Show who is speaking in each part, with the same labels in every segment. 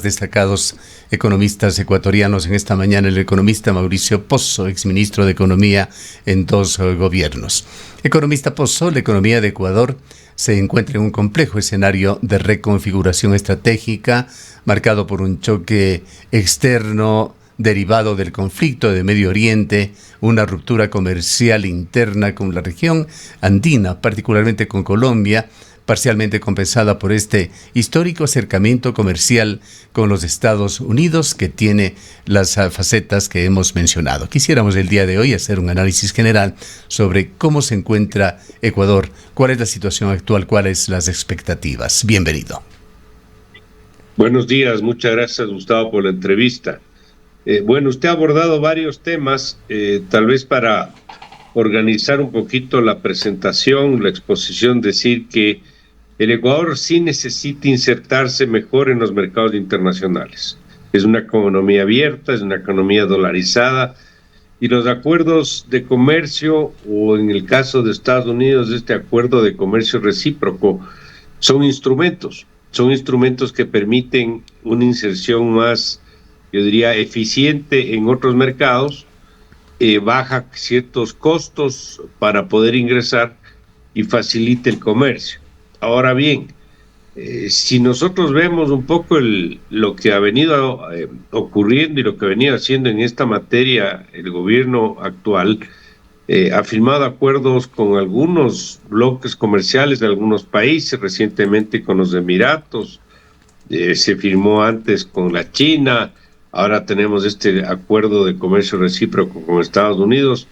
Speaker 1: destacados economistas ecuatorianos en esta mañana, el economista Mauricio Pozo, exministro de Economía en dos gobiernos. Economista Pozo, la economía de Ecuador se encuentra en un complejo escenario de reconfiguración estratégica marcado por un choque externo derivado del conflicto de Medio Oriente, una ruptura comercial interna con la región andina, particularmente con Colombia, parcialmente compensada por este histórico acercamiento comercial con los Estados Unidos que tiene las facetas que hemos mencionado. Quisiéramos el día de hoy hacer un análisis general sobre cómo se encuentra Ecuador, cuál es la situación actual, cuáles las expectativas. Bienvenido.
Speaker 2: Buenos días, muchas gracias Gustavo por la entrevista. Bueno, usted ha abordado varios temas, tal vez para organizar un poquito la presentación, la exposición, decir que el Ecuador sí necesita insertarse mejor en los mercados internacionales. Es una economía abierta, es una economía dolarizada, y los acuerdos de comercio, o en el caso de Estados Unidos, este acuerdo de comercio recíproco, son instrumentos que permiten una inserción más, yo diría, eficiente en otros mercados, baja ciertos costos para poder ingresar y facilita el comercio. Ahora bien, si nosotros vemos un poco lo que ha venido ocurriendo y lo que ha venido haciendo en esta materia el gobierno actual, ha firmado acuerdos con algunos bloques comerciales de algunos países, recientemente con los Emiratos, se firmó antes con la China, ahora tenemos este acuerdo de comercio recíproco con Estados Unidos,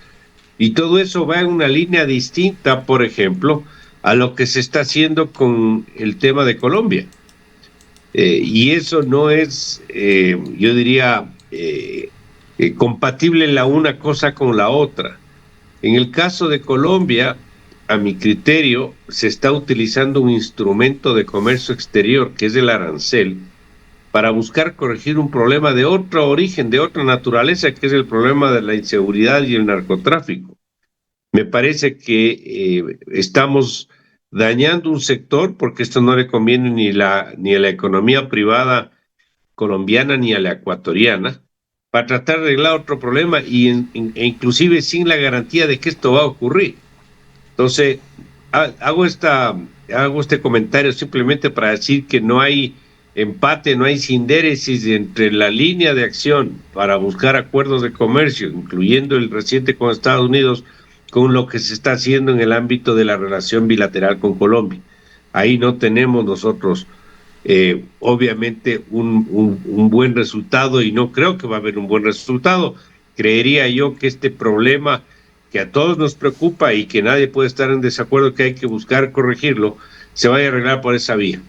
Speaker 2: y todo eso va en una línea distinta, por ejemplo, a lo que se está haciendo con el tema de Colombia. Y eso no es, yo diría, compatible la una cosa con la otra. En el caso de Colombia, a mi criterio, se está utilizando un instrumento de comercio exterior, que es el arancel, para buscar corregir un problema de otro origen, de otra naturaleza, que es el problema de la inseguridad y el narcotráfico. Me parece que estamos dañando un sector, porque esto no le conviene ni a la economía privada colombiana ni a la ecuatoriana, para tratar de arreglar otro problema e inclusive sin la garantía de que esto va a ocurrir. Entonces, hago este comentario simplemente para decir que no hay empate, no hay sindéresis entre la línea de acción para buscar acuerdos de comercio, incluyendo el reciente con Estados Unidos, con lo que se está haciendo en el ámbito de la relación bilateral con Colombia. Ahí no tenemos nosotros, obviamente, un buen resultado, y no creo que va a haber un buen resultado. Creería yo que este problema que a todos nos preocupa y que nadie puede estar en desacuerdo, que hay que buscar corregirlo, se vaya a arreglar por esa vía.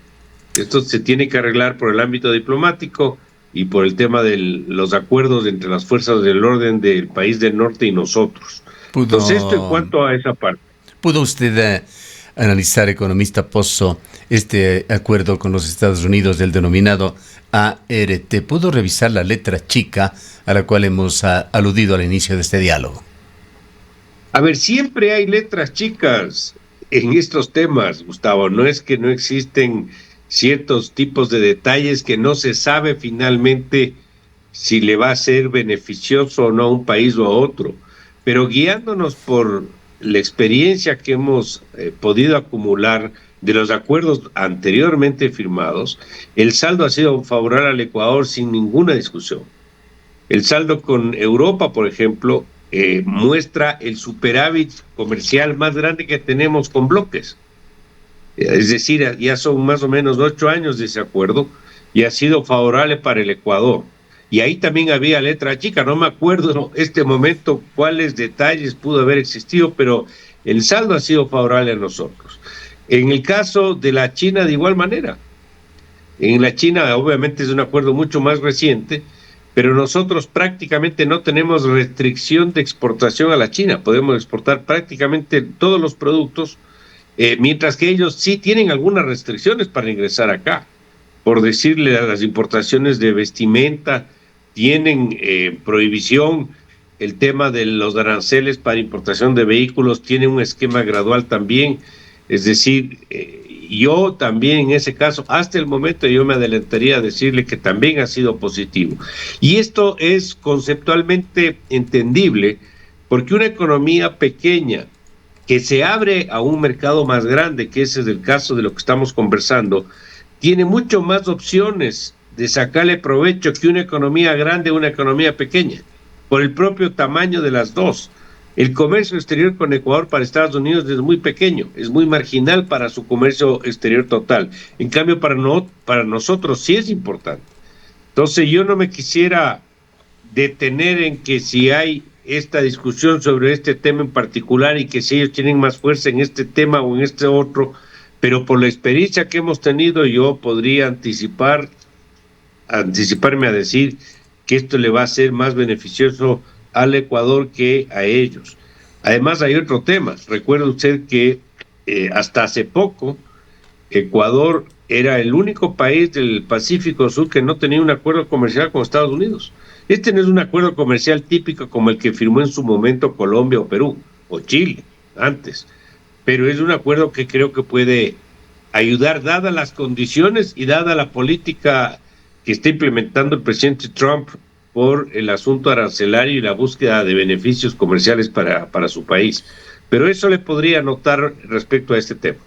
Speaker 2: Esto se tiene que arreglar por el ámbito diplomático y por el tema de los acuerdos entre las fuerzas del orden del país del norte y nosotros. Entonces, esto en cuanto a esa parte.
Speaker 1: ¿Pudo usted analizar, economista Pozo, este acuerdo con los Estados Unidos del denominado ART? ¿Pudo revisar la letra chica a la cual hemos aludido al inicio de este diálogo?
Speaker 2: A ver, siempre hay letras chicas en estos temas, Gustavo. No es que no existen ciertos tipos de detalles que no se sabe finalmente si le va a ser beneficioso o no a un país o a otro. Pero guiándonos por la experiencia que hemos podido acumular de los acuerdos anteriormente firmados, el saldo ha sido favorable al Ecuador sin ninguna discusión. El saldo con Europa, por ejemplo, muestra el superávit comercial más grande que tenemos con bloques. Es decir, ya son más o menos 8 años de ese acuerdo y ha sido favorable para el Ecuador. Y ahí también había letra chica, no me acuerdo en este momento cuáles detalles pudo haber existido, pero el saldo ha sido favorable a nosotros. En el caso de la China, de igual manera. En la China, obviamente, es un acuerdo mucho más reciente, pero nosotros prácticamente no tenemos restricción de exportación a la China. Podemos exportar prácticamente todos los productos, mientras que ellos sí tienen algunas restricciones para ingresar acá. Por decirle, a las importaciones de vestimenta tienen prohibición. El tema de los aranceles para importación de vehículos tiene un esquema gradual también. Es decir, yo también en ese caso, hasta el momento yo me adelantaría a decirle que también ha sido positivo. Y esto es conceptualmente entendible porque una economía pequeña que se abre a un mercado más grande, que ese es el caso de lo que estamos conversando, tiene mucho más opciones de sacarle provecho que una economía grande o una economía pequeña, por el propio tamaño de las dos. El comercio exterior con Ecuador para Estados Unidos es muy pequeño, es muy marginal para su comercio exterior total. En cambio, para nosotros sí es importante. Entonces, yo no me quisiera detener en que si hay esta discusión sobre este tema en particular y que si ellos tienen más fuerza en este tema o en este otro, pero por la experiencia que hemos tenido, yo podría anticiparme a decir que esto le va a ser más beneficioso al Ecuador que a ellos. Además hay otro tema, recuerda usted que hasta hace poco Ecuador era el único país del Pacífico Sur que no tenía un acuerdo comercial con Estados Unidos. Este no es un acuerdo comercial típico como el que firmó en su momento Colombia o Perú, o Chile, antes, pero es un acuerdo que creo que puede ayudar, dadas las condiciones y dada la política que está implementando el presidente Trump por el asunto arancelario y la búsqueda de beneficios comerciales para su país. Pero eso le podría notar respecto a este tema.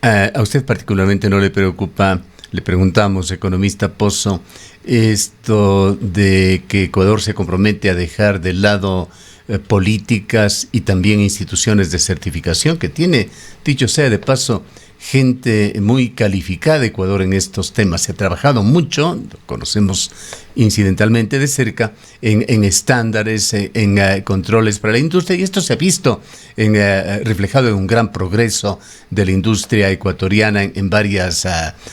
Speaker 1: ¿A usted particularmente no le preocupa, le preguntamos, economista Pozo, esto de que Ecuador se compromete a dejar de lado políticas y también instituciones de certificación, que tiene, dicho sea de paso, gente muy calificada de Ecuador en estos temas? Se ha trabajado mucho, lo conocemos incidentalmente de cerca, en estándares, en controles para la industria, y esto se ha visto reflejado en un gran progreso de la industria ecuatoriana en varias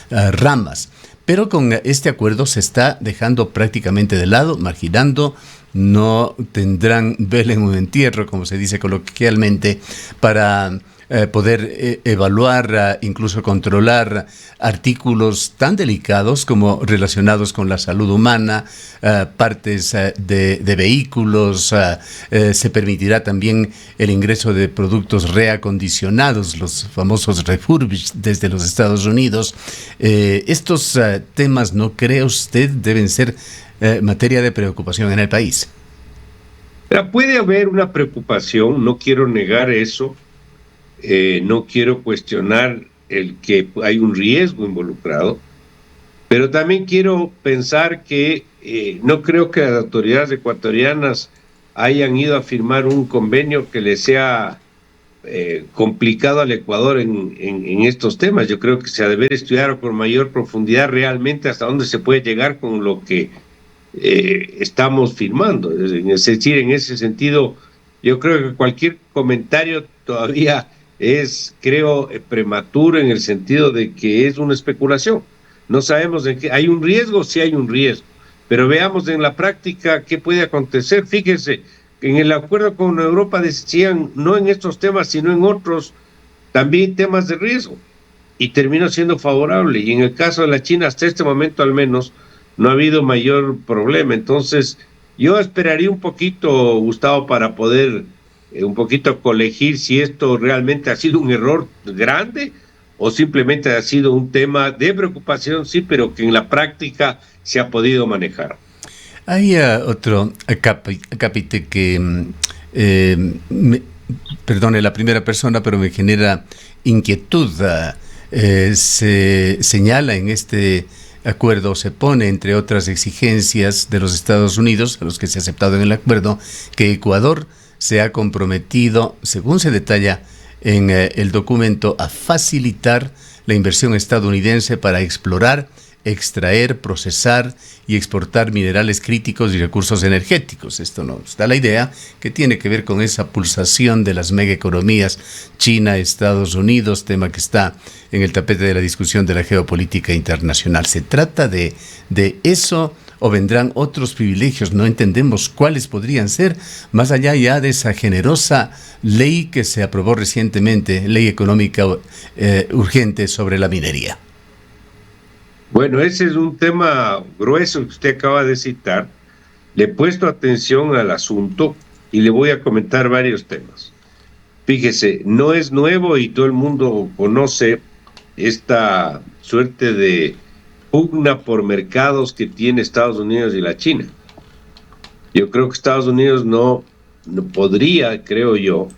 Speaker 1: ramas. Pero con este acuerdo se está dejando prácticamente de lado, marginando. No tendrán vela en un entierro, como se dice coloquialmente, para poder evaluar, incluso controlar artículos tan delicados como relacionados con la salud humana, partes de vehículos. Se permitirá también el ingreso de productos reacondicionados, los famosos refurbished desde los Estados Unidos. Estos temas, ¿no cree usted, deben ser materia de preocupación en el país?
Speaker 2: Puede haber una preocupación, no quiero negar eso. No quiero cuestionar el que hay un riesgo involucrado, pero también quiero pensar que no creo que las autoridades ecuatorianas hayan ido a firmar un convenio que le sea complicado al Ecuador en estos temas. Yo creo que se ha de deber estudiar con mayor profundidad realmente hasta dónde se puede llegar con lo que estamos firmando. Es decir, en ese sentido, yo creo que cualquier comentario todavía es, creo, prematuro en el sentido de que es una especulación. No sabemos de qué. ¿Hay un riesgo? Sí hay un riesgo. Pero veamos en la práctica qué puede acontecer. Fíjense, en el acuerdo con Europa decían, no en estos temas, sino en otros, también temas de riesgo. Y terminó siendo favorable. Y en el caso de la China, hasta este momento al menos, no ha habido mayor problema. Entonces, yo esperaría un poquito, Gustavo, para poder un poquito colegir si esto realmente ha sido un error grande o simplemente ha sido un tema de preocupación, sí, pero que en la práctica se ha podido manejar.
Speaker 1: Hay otro acápite que, perdone la primera persona, pero me genera inquietud. Se señala en este acuerdo, se pone entre otras exigencias de los Estados Unidos, a los que se ha aceptado en el acuerdo, que Ecuador se ha comprometido, según se detalla en el documento, a facilitar la inversión estadounidense para explorar, extraer, procesar y exportar minerales críticos y recursos energéticos. Esto nos da la idea que tiene que ver con esa pulsación de las megaeconomías China, Estados Unidos, tema que está en el tapete de la discusión de la geopolítica internacional. ¿Se trata de eso o vendrán otros privilegios? No entendemos cuáles podrían ser, más allá ya de esa generosa ley que se aprobó recientemente, ley económica urgente sobre la minería.
Speaker 2: Bueno, ese es un tema grueso que usted acaba de citar. Le he puesto atención al asunto y le voy a comentar varios temas. Fíjese, no es nuevo y todo el mundo conoce esta suerte de pugna por mercados que tiene Estados Unidos y la China. Yo creo que Estados Unidos no podría, creo yo,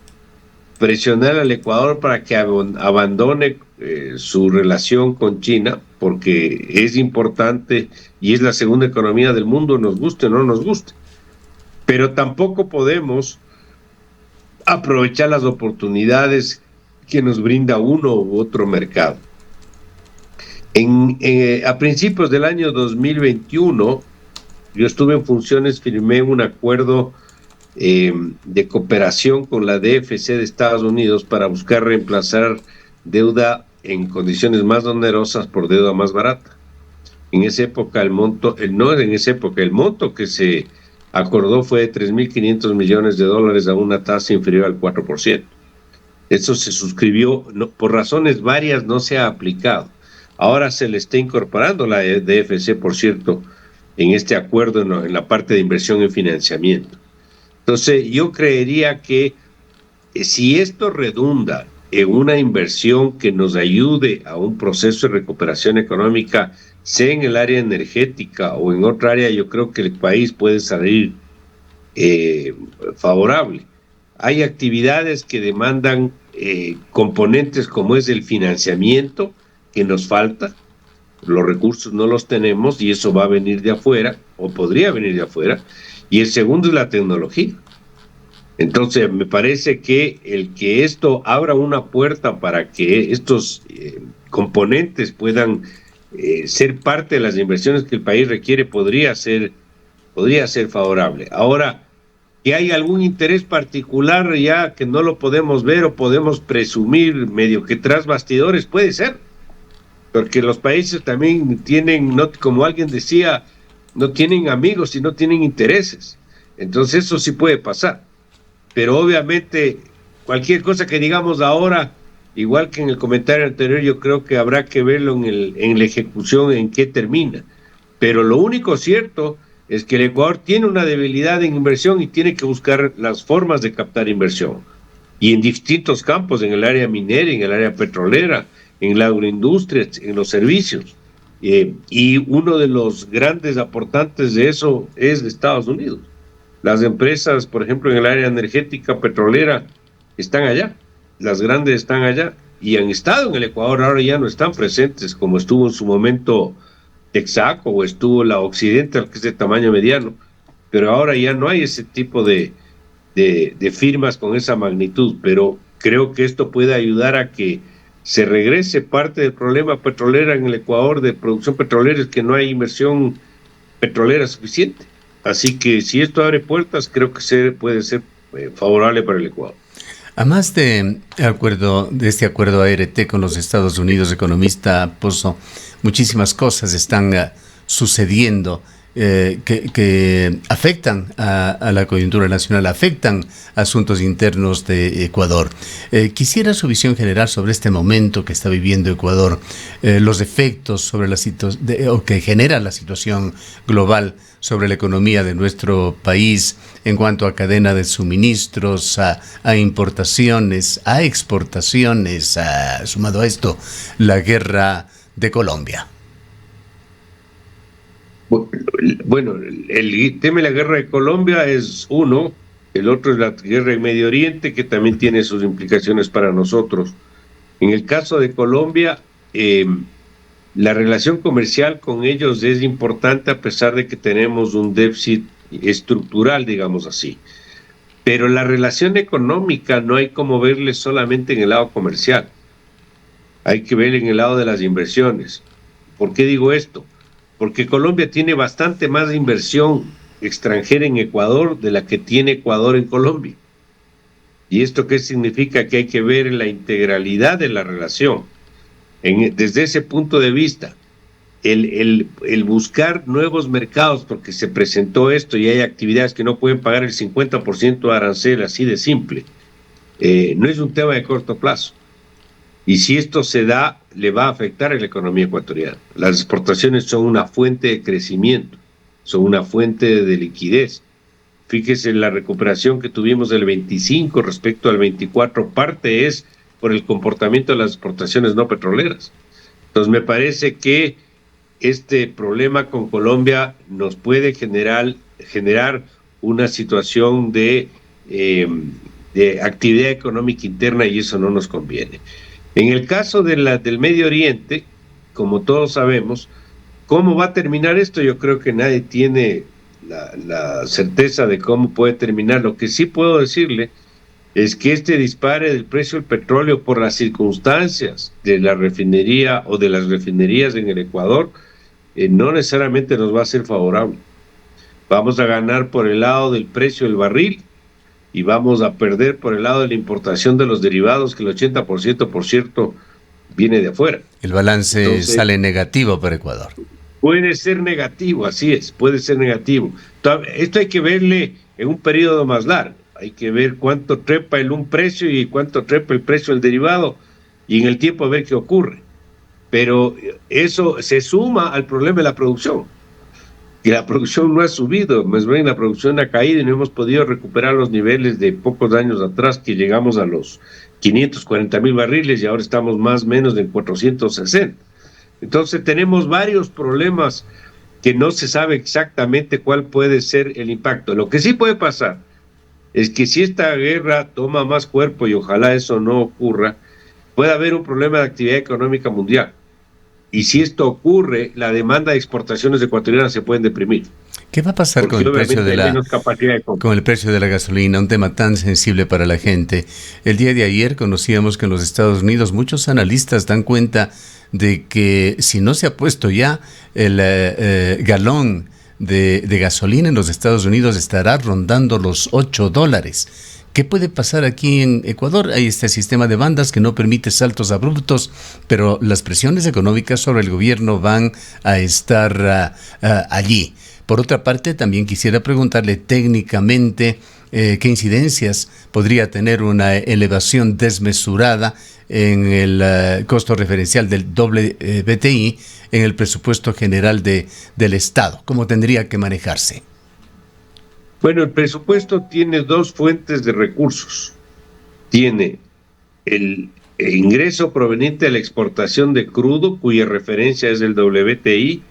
Speaker 2: presionar al Ecuador para que abandone su relación con China, porque es importante y es la segunda economía del mundo, nos guste o no nos guste. Pero tampoco podemos aprovechar las oportunidades que nos brinda uno u otro mercado. A principios del año 2021, yo estuve en funciones, firmé un acuerdo de cooperación con la DFC de Estados Unidos para buscar reemplazar deuda en condiciones más onerosas por deuda más barata. En esa época el monto que se acordó fue de $3.500 millones a una tasa inferior al 4%. Eso se suscribió, por razones varias no se ha aplicado. Ahora se le está incorporando la DFC, por cierto, en este acuerdo en la parte de inversión y financiamiento. Entonces, yo creería que si esto redunda en una inversión que nos ayude a un proceso de recuperación económica, sea en el área energética o en otra área, yo creo que el país puede salir favorable. Hay actividades que demandan componentes como es el financiamiento, que nos falta, los recursos no los tenemos y eso va a venir de afuera, o podría venir de afuera, y el segundo es la tecnología. Entonces, me parece que el que esto abra una puerta para que estos componentes puedan ser parte de las inversiones que el país requiere, podría ser favorable. Ahora, que hay algún interés particular ya que no lo podemos ver o podemos presumir medio que tras bastidores, puede ser, porque los países también tienen, como alguien decía, no tienen amigos y no tienen intereses. Entonces eso sí puede pasar. Pero obviamente cualquier cosa que digamos ahora, igual que en el comentario anterior, yo creo que habrá que verlo en la ejecución, en qué termina. Pero lo único cierto es que el Ecuador tiene una debilidad en inversión y tiene que buscar las formas de captar inversión. Y en distintos campos, en el área minera, en el área petrolera, en la agroindustria, en los servicios. Y uno de los grandes aportantes de eso es Estados Unidos. Las empresas, por ejemplo, en el área energética petrolera, están allá. Las grandes están allá y han estado en el Ecuador, ahora ya no están presentes, como estuvo en su momento Texaco o estuvo la Occidental, que es de tamaño mediano, pero ahora ya no hay ese tipo de firmas con esa magnitud, pero creo que esto puede ayudar a que se regrese parte del problema petrolera en el Ecuador de producción petrolera, es que no hay inversión petrolera suficiente. Así que si esto abre puertas, creo que puede ser favorable para el Ecuador.
Speaker 1: Además de este acuerdo ART con los Estados Unidos, economista Pozo, muchísimas cosas están sucediendo que afectan a la coyuntura nacional, afectan asuntos internos de Ecuador. Quisiera su visión general sobre este momento que está viviendo Ecuador, los efectos sobre que genera la situación global sobre la economía de nuestro país en cuanto a cadena de suministros, a importaciones, a exportaciones, sumado a esto, la guerra de Colombia.
Speaker 2: Bueno, el tema de la guerra de Colombia es uno, el otro es la guerra en Medio Oriente, que también tiene sus implicaciones para nosotros. En el caso de Colombia, la relación comercial con ellos es importante a pesar de que tenemos un déficit estructural, digamos así. Pero la relación económica no hay como verle solamente en el lado comercial. Hay que ver en el lado de las inversiones. ¿Por qué digo esto? Porque Colombia tiene bastante más inversión extranjera en Ecuador de la que tiene Ecuador en Colombia. ¿Y esto qué significa? Que hay que ver la integralidad de la relación. Desde ese punto de vista, el buscar nuevos mercados, porque se presentó esto y hay actividades que no pueden pagar el 50% de arancel, así de simple, no es un tema de corto plazo. Y si esto se da, le va a afectar a la economía ecuatoriana. Las exportaciones son una fuente de crecimiento, son una fuente de liquidez. Fíjese en la recuperación que tuvimos del 25 respecto al 24, parte es por el comportamiento de las exportaciones no petroleras. Entonces me parece que este problema con Colombia nos puede generar una situación de actividad económica interna y eso no nos conviene. En el caso del Medio Oriente, como todos sabemos, ¿cómo va a terminar esto? Yo creo que nadie tiene la certeza de cómo puede terminar. Lo que sí puedo decirle es que este dispare del precio del petróleo por las circunstancias de la refinería o de las refinerías en el Ecuador no necesariamente nos va a ser favorable. Vamos a ganar por el lado del precio del barril y vamos a perder por el lado de la importación de los derivados, que el 80%, por cierto, viene de afuera.
Speaker 1: El balance entonces sale negativo para Ecuador.
Speaker 2: Puede ser negativo, así es, puede ser negativo. Esto hay que verle en un periodo más largo. Hay que ver cuánto trepa un precio y cuánto trepa el precio del derivado y en el tiempo a ver qué ocurre. Pero eso se suma al problema de la producción. Y la producción no ha subido, más bien la producción ha caído y no hemos podido recuperar los niveles de pocos años atrás, que llegamos a los 540,000 barriles y ahora estamos más o menos en 460. Entonces tenemos varios problemas que no se sabe exactamente cuál puede ser el impacto. Lo que sí puede pasar es que si esta guerra toma más cuerpo, y ojalá eso no ocurra, puede haber un problema de actividad económica mundial. Y si esto ocurre, la demanda de exportaciones ecuatorianas se pueden deprimir.
Speaker 1: ¿Qué va a pasar con el precio de la gasolina? Un tema tan sensible para la gente. El día de ayer conocíamos que en los Estados Unidos muchos analistas dan cuenta de que si no se ha puesto ya el galón de gasolina en los Estados Unidos estará rondando los $8. ¿Qué puede pasar aquí en Ecuador? Hay este sistema de bandas que no permite saltos abruptos, pero las presiones económicas sobre el gobierno van a estar allí. Por otra parte, también quisiera preguntarle técnicamente qué incidencias podría tener una elevación desmesurada en el costo referencial del WTI en el presupuesto general del Estado. ¿Cómo tendría que manejarse?
Speaker 2: Bueno, el presupuesto tiene dos fuentes de recursos. Tiene el ingreso proveniente de la exportación de crudo, cuya referencia es el WTI,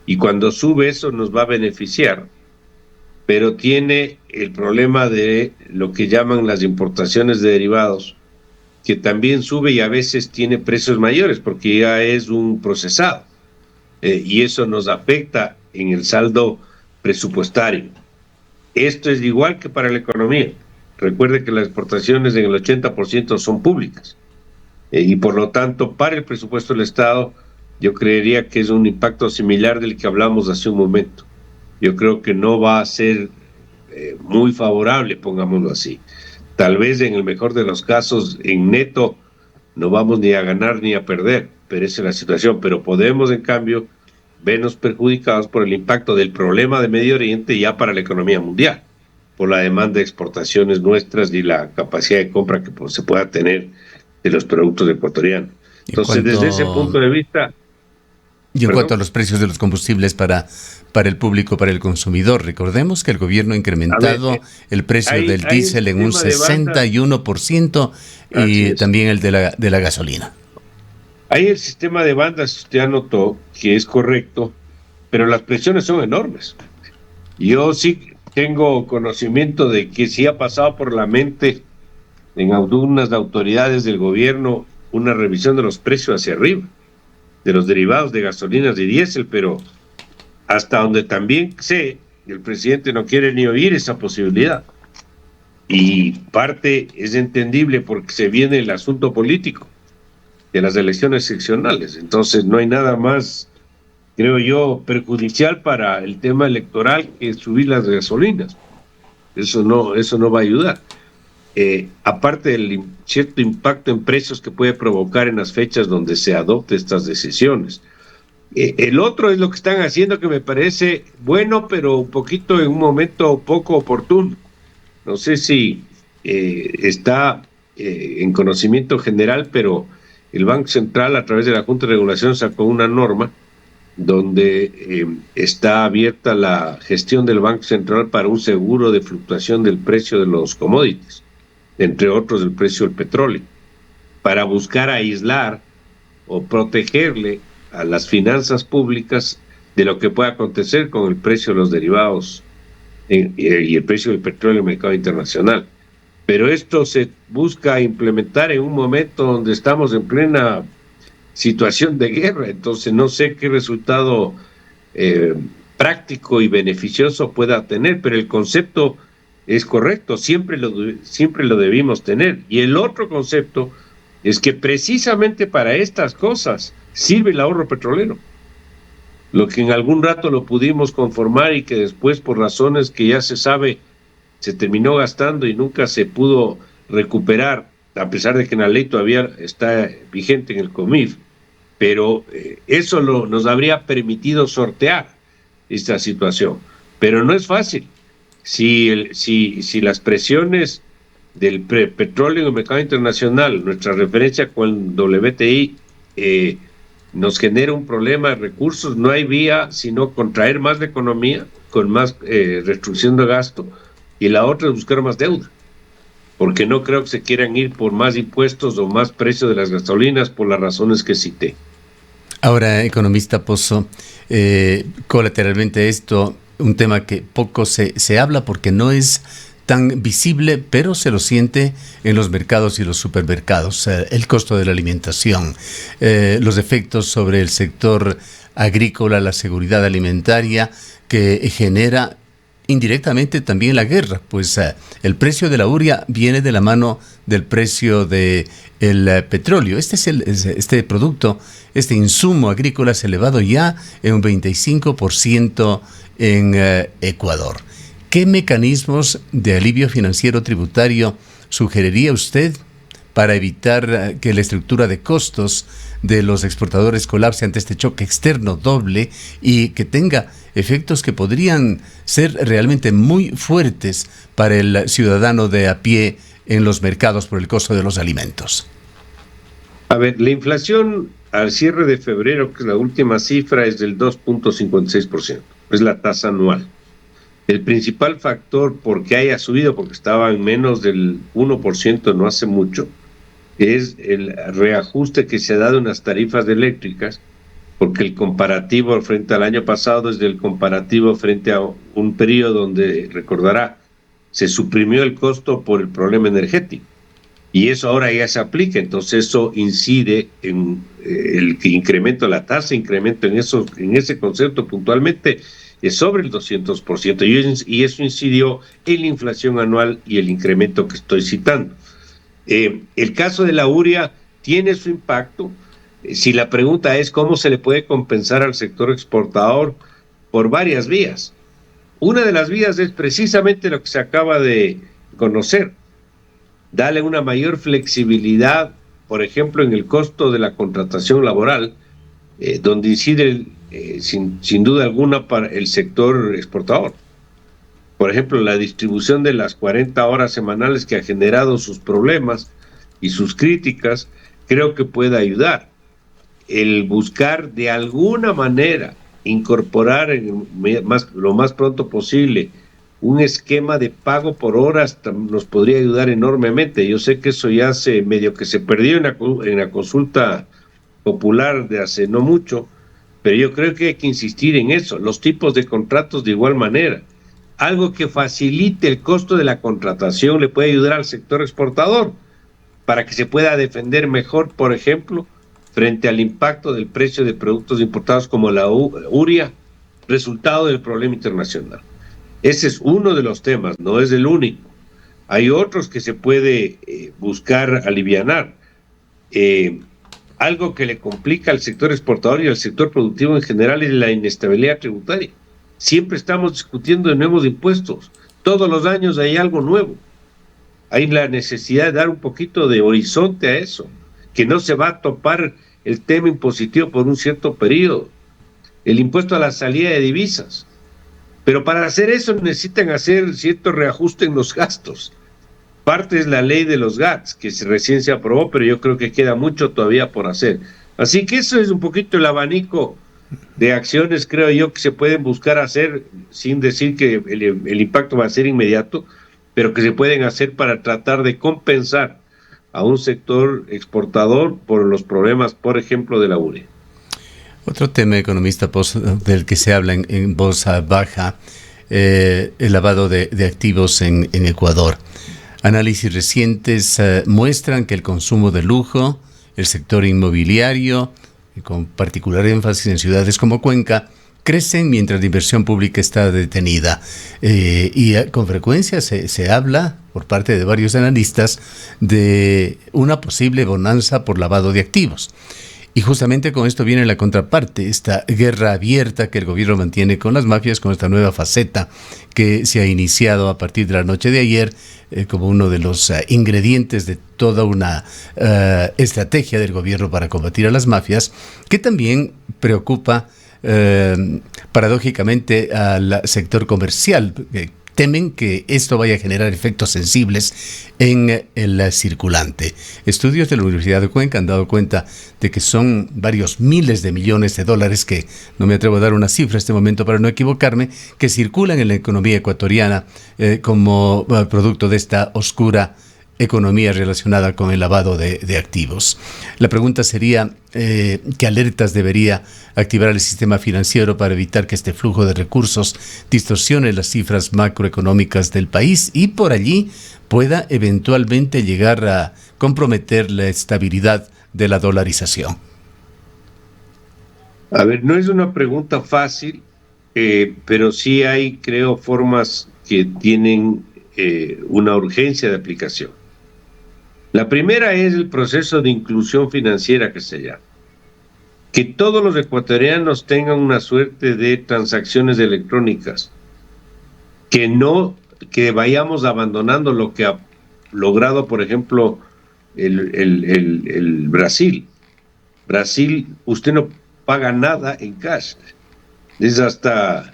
Speaker 2: y cuando sube eso nos va a beneficiar. Pero tiene el problema de lo que llaman las importaciones de derivados, que también sube y a veces tiene precios mayores porque ya es un procesado. Y eso nos afecta en el saldo presupuestario. Esto es igual que para la economía. Recuerde que las exportaciones en el 80% son públicas. Y por lo tanto, para el presupuesto del Estado, yo creería que es un impacto similar del que hablamos hace un momento. Yo creo que no va a ser muy favorable, pongámoslo así. Tal vez en el mejor de los casos, en neto, no vamos ni a ganar ni a perder, pero esa es la situación. Pero podemos, en cambio, vernos perjudicados por el impacto del problema de Medio Oriente ya para la economía mundial, por la demanda de exportaciones nuestras y la capacidad de compra que se pueda tener de los productos ecuatorianos. Entonces, desde ese punto de vista...
Speaker 1: Y en cuanto a los precios de los combustibles para el público, para el consumidor, recordemos que el gobierno ha incrementado el precio del diésel en un 61% y también el de la gasolina.
Speaker 2: Ahí el sistema de bandas, usted anotó que es correcto, pero las presiones son enormes. Yo sí tengo conocimiento de que sí ha pasado por la mente en algunas autoridades del gobierno una revisión de los precios hacia arriba, de los derivados de gasolinas y diésel, pero hasta donde también sé, el presidente no quiere ni oír esa posibilidad. Y parte es entendible porque se viene el asunto político de las elecciones seccionales. Entonces no hay nada más, creo yo, perjudicial para el tema electoral que subir las gasolinas. Eso no va a ayudar. Aparte del cierto impacto en precios que puede provocar en las fechas donde se adopten estas decisiones. El otro es lo que están haciendo, que me parece bueno, pero un poquito en un momento poco oportuno. No sé si está en conocimiento general, pero el Banco Central, a través de la Junta de Regulación, sacó una norma donde está abierta la gestión del Banco Central para un seguro de fluctuación del precio de los commodities, entre otros el precio del petróleo, para buscar aislar o protegerle a las finanzas públicas de lo que pueda acontecer con el precio de los derivados y el precio del petróleo en el mercado internacional. Pero esto se busca implementar en un momento donde estamos en plena situación de guerra, entonces no sé qué resultado práctico y beneficioso pueda tener, pero el concepto es correcto, siempre lo debimos tener. Y el otro concepto es que precisamente para estas cosas sirve el ahorro petrolero. Lo que en algún rato lo pudimos conformar y que después, por razones que ya se sabe, se terminó gastando y nunca se pudo recuperar, a pesar de que en la ley todavía está vigente en el COMIF, pero eso nos habría permitido sortear esta situación. Pero no es fácil. Si las presiones del petróleo en el mercado internacional, nuestra referencia con WTI, nos genera un problema de recursos, no hay vía sino contraer más la economía, con más restricción de gasto, y la otra es buscar más deuda, porque no creo que se quieran ir por más impuestos o más precio de las gasolinas por las razones que cité.
Speaker 1: Ahora, economista Pozo, colateralmente esto, un tema que poco se habla porque no es tan visible, pero se lo siente en los mercados y los supermercados. El costo de la alimentación, los efectos sobre el sector agrícola, la seguridad alimentaria que genera indirectamente también la guerra, pues el precio de la urea viene de la mano del precio del petróleo. Este producto, este insumo agrícola es elevado ya en un 25% en Ecuador. ¿Qué mecanismos de alivio financiero tributario sugeriría usted para evitar que la estructura de costos de los exportadores colapse ante este choque externo doble y que tenga efectos que podrían ser realmente muy fuertes para el ciudadano de a pie en los mercados por el costo de los alimentos?
Speaker 2: A ver, la inflación al cierre de febrero, que es la última cifra, es del 2.56%, es la tasa anual. El principal factor por qué haya subido, porque estaba en menos del 1% no hace mucho, es el reajuste que se ha dado en las tarifas eléctricas, porque el comparativo frente al año pasado es del comparativo frente a un periodo donde, recordará, se suprimió el costo por el problema energético. Y eso ahora ya se aplica, entonces eso incide en el incremento de la tasa, incremento en ese concepto puntualmente es sobre el 200%, y eso incidió en la inflación anual y el incremento que estoy citando. El caso de la urea tiene su impacto. Si la pregunta es cómo se le puede compensar al sector exportador, por varias vías. Una de las vías es precisamente lo que se acaba de conocer, darle una mayor flexibilidad, por ejemplo, en el costo de la contratación laboral, donde incide sin duda alguna para el sector exportador. Por ejemplo, la distribución de las 40 horas semanales, que ha generado sus problemas y sus críticas, creo que puede ayudar. El buscar de alguna manera incorporar lo más pronto posible un esquema de pago por horas nos podría ayudar enormemente. Yo sé que eso ya medio que se perdió en la consulta popular de hace no mucho, pero yo creo que hay que insistir en eso, los tipos de contratos de igual manera. Algo que facilite el costo de la contratación le puede ayudar al sector exportador para que se pueda defender mejor, por ejemplo, frente al impacto del precio de productos importados como la urea, resultado del problema internacional. Ese es uno de los temas, no es el único. Hay otros que se puede buscar alivianar. Algo que le complica al sector exportador y al sector productivo en general es la inestabilidad tributaria. Siempre estamos discutiendo de nuevos impuestos. Todos los años hay algo nuevo. Hay la necesidad de dar un poquito de horizonte a eso, que no se va a topar el tema impositivo por un cierto periodo. El impuesto a la salida de divisas. Pero para hacer eso necesitan hacer cierto reajuste en los gastos. Parte es la ley de los GATS, que recién se aprobó, pero yo creo que queda mucho todavía por hacer. Así que eso es un poquito el abanico de acciones, creo yo, que se pueden buscar hacer, sin decir que el impacto va a ser inmediato, pero que se pueden hacer para tratar de compensar a un sector exportador por los problemas, por ejemplo, de la urea.
Speaker 1: Otro tema, economista, del que se habla en voz baja, el lavado de activos en Ecuador. Análisis recientes muestran que el consumo de lujo, el sector inmobiliario, con particular énfasis en ciudades como Cuenca, crecen mientras la inversión pública está detenida. Con frecuencia se habla, por parte de varios analistas, de una posible bonanza por lavado de activos. Y justamente con esto viene la contraparte, esta guerra abierta que el gobierno mantiene con las mafias, con esta nueva faceta que se ha iniciado a partir de la noche de ayer, como uno de los ingredientes de toda una estrategia del gobierno para combatir a las mafias, que también preocupa paradójicamente al sector comercial. Temen que esto vaya a generar efectos sensibles en el circulante. Estudios de la Universidad de Cuenca han dado cuenta de que son varios miles de millones de dólares, que no me atrevo a dar una cifra en este momento para no equivocarme, que circulan en la economía ecuatoriana como producto de esta oscura economía relacionada con el lavado de activos. La pregunta sería, ¿qué alertas debería activar el sistema financiero para evitar que este flujo de recursos distorsione las cifras macroeconómicas del país y por allí pueda eventualmente llegar a comprometer la estabilidad de la dolarización?
Speaker 2: A ver, no es una pregunta fácil, pero sí hay, creo, formas que tienen una urgencia de aplicación. La primera es el proceso de inclusión financiera que se llama. Que todos los ecuatorianos tengan una suerte de transacciones electrónicas. Que vayamos abandonando lo que ha logrado, por ejemplo, el Brasil. Brasil, usted no paga nada en cash. Es hasta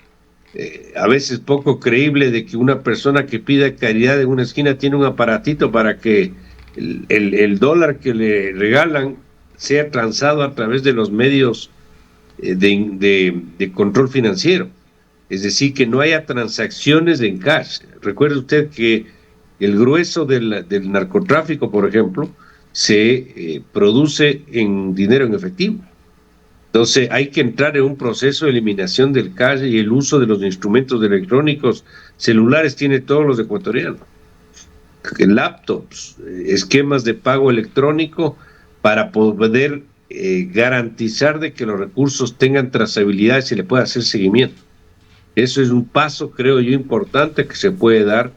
Speaker 2: a veces poco creíble de que una persona que pida caridad en una esquina tiene un aparatito para que el dólar que le regalan sea transado a través de los medios de control financiero. Es decir, que no haya transacciones en cash. Recuerde usted que el grueso del narcotráfico, por ejemplo, se produce en dinero en efectivo. Entonces hay que entrar en un proceso de eliminación del cash y el uso de los instrumentos electrónicos. Celulares tiene todos los ecuatorianos. Laptops, esquemas de pago electrónico para poder garantizar de que los recursos tengan trazabilidad y se le pueda hacer seguimiento. Eso es un paso, creo yo, importante que se puede dar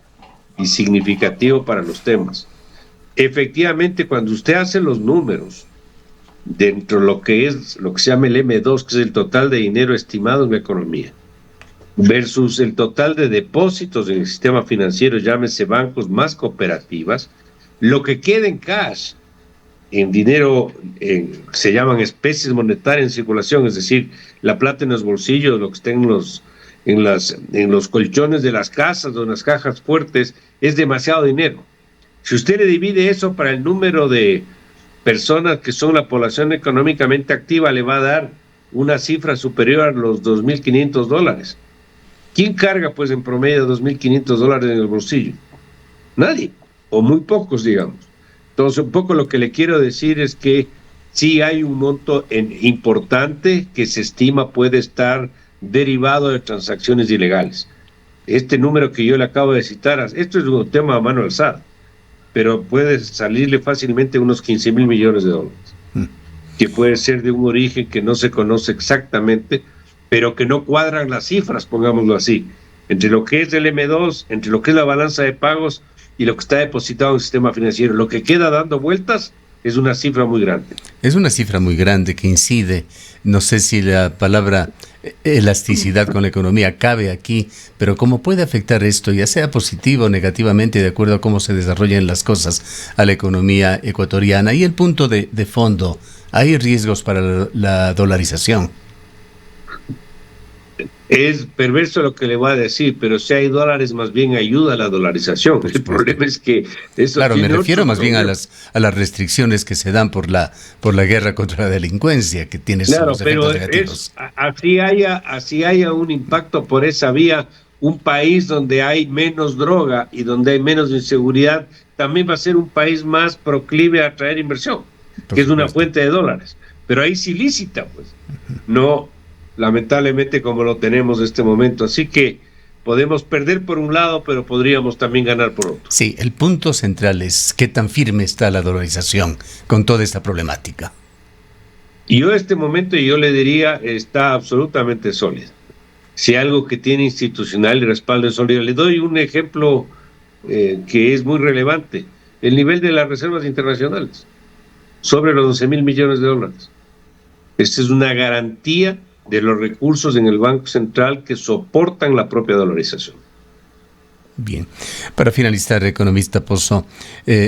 Speaker 2: y significativo para los temas. Efectivamente, cuando usted hace los números dentro de lo que se llama el M2, que es el total de dinero estimado en la economía, versus el total de depósitos en el sistema financiero, llámese bancos más cooperativas, lo que queda en cash, en dinero, se llaman especies monetarias en circulación, es decir, la plata en los bolsillos, lo que está en los colchones de las casas o en las cajas fuertes, es demasiado dinero. Si usted le divide eso para el número de personas que son la población económicamente activa, le va a dar una cifra superior a los $2.500. ¿Quién carga, pues, en promedio $2.500 en el bolsillo? Nadie, o muy pocos, digamos. Entonces, un poco lo que le quiero decir es que sí hay un monto importante que se estima puede estar derivado de transacciones ilegales. Este número que yo le acabo de citar, esto es un tema a mano alzada, pero puede salirle fácilmente unos 15.000 millones de dólares, que puede ser de un origen que no se conoce exactamente, pero que no cuadran las cifras, pongámoslo así, entre lo que es el M2, entre lo que es la balanza de pagos y lo que está depositado en el sistema financiero. Lo que queda dando vueltas es una cifra muy grande.
Speaker 1: Es una cifra muy grande que incide, no sé si la palabra elasticidad con la economía cabe aquí, pero cómo puede afectar esto, ya sea positivo o negativamente, de acuerdo a cómo se desarrollan las cosas a la economía ecuatoriana. Y el punto de fondo, ¿hay riesgos para la dolarización?
Speaker 2: Es perverso lo que le voy a decir, pero si hay dólares, más bien ayuda a la dolarización. El problema es que eso.
Speaker 1: Claro, me refiero más bien a las restricciones que se dan por la guerra contra la delincuencia, que tiene sus efectos negativos.
Speaker 2: Así haya un impacto por esa vía, un país donde hay menos droga y donde hay menos inseguridad, también va a ser un país más proclive a atraer inversión, que es una fuente de dólares. Pero ahí sí lícita, pues. No, lamentablemente, como lo tenemos en este momento. Así que podemos perder por un lado, pero podríamos también ganar por otro.
Speaker 1: Sí, el punto central es qué tan firme está la dolarización con toda esta problemática.
Speaker 2: Y yo en este momento, yo le diría, está absolutamente sólida. Si algo que tiene institucional y respaldo es sólido. Le doy un ejemplo que es muy relevante. El nivel de las reservas internacionales, sobre los 11,000 millones de dólares. Esta es una garantía de los recursos en el Banco Central que soportan la propia dolarización.
Speaker 1: Bien, para finalizar, economista Pozo,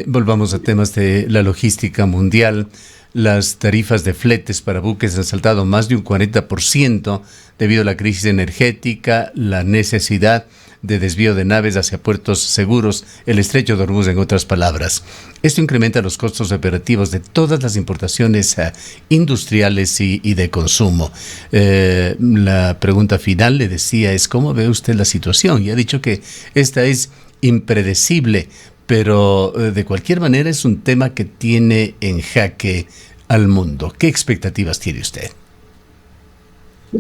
Speaker 1: volvamos a temas de la logística mundial. Las tarifas de fletes para buques han saltado más de un 40% debido a la crisis energética, la necesidad de desvío de naves hacia puertos seguros, el estrecho de Hormuz, en otras palabras. Esto incrementa los costos operativos de todas las importaciones industriales y de consumo. La pregunta final, le decía, es ¿cómo ve usted la situación? Y ha dicho que esta es impredecible, pero de cualquier manera es un tema que tiene en jaque al mundo. ¿Qué expectativas tiene usted?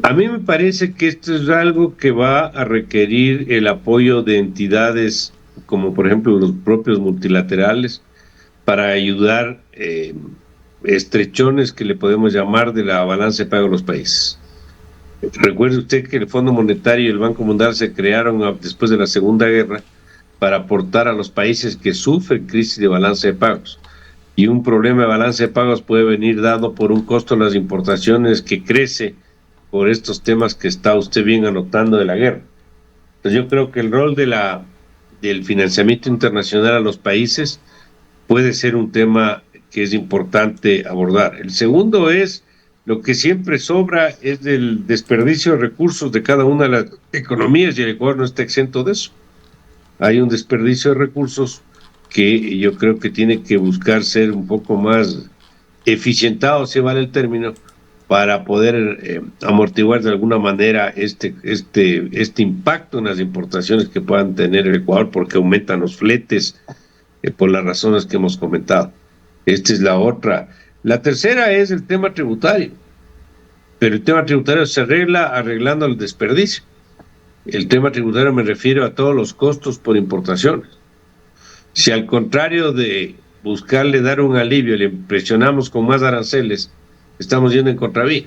Speaker 2: A mí me parece que esto es algo que va a requerir el apoyo de entidades como por ejemplo los propios multilaterales para ayudar estrechones que le podemos llamar de la balanza de pago de los países. Recuerde usted que el Fondo Monetario y el Banco Mundial se crearon después de la Segunda Guerra para aportar a los países que sufren crisis de balanza de pagos. Y un problema de balanza de pagos puede venir dado por un costo de las importaciones que crece por estos temas que está usted bien anotando de la guerra. Entonces yo creo que el rol del financiamiento internacional a los países puede ser un tema que es importante abordar. El segundo es lo que siempre sobra, es el desperdicio de recursos de cada una de las economías, y el Ecuador no está exento de eso. Hay un desperdicio de recursos que yo creo que tiene que buscar ser un poco más eficientado, si vale el término, para poder amortiguar de alguna manera este impacto en las importaciones que puedan tener el Ecuador, porque aumentan los fletes por las razones que hemos comentado. Esta es la otra. La tercera es el tema tributario, pero el tema tributario se arregla arreglando el desperdicio. El tema tributario me refiero a todos los costos por importaciones. Si al contrario de buscarle dar un alivio, le presionamos con más aranceles, estamos yendo en contravía.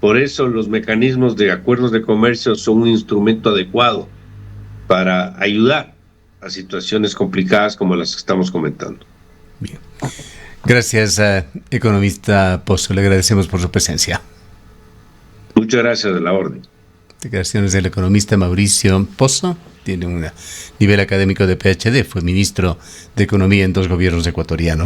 Speaker 2: Por eso los mecanismos de acuerdos de comercio son un instrumento adecuado para ayudar a situaciones complicadas como las que estamos comentando.
Speaker 1: Bien. Gracias, economista Pozo. Le agradecemos por su presencia.
Speaker 2: Muchas gracias, de la orden.
Speaker 1: Declaraciones del economista Mauricio Pozo. Tiene un nivel académico de PhD. Fue ministro de Economía en 2 gobiernos ecuatorianos.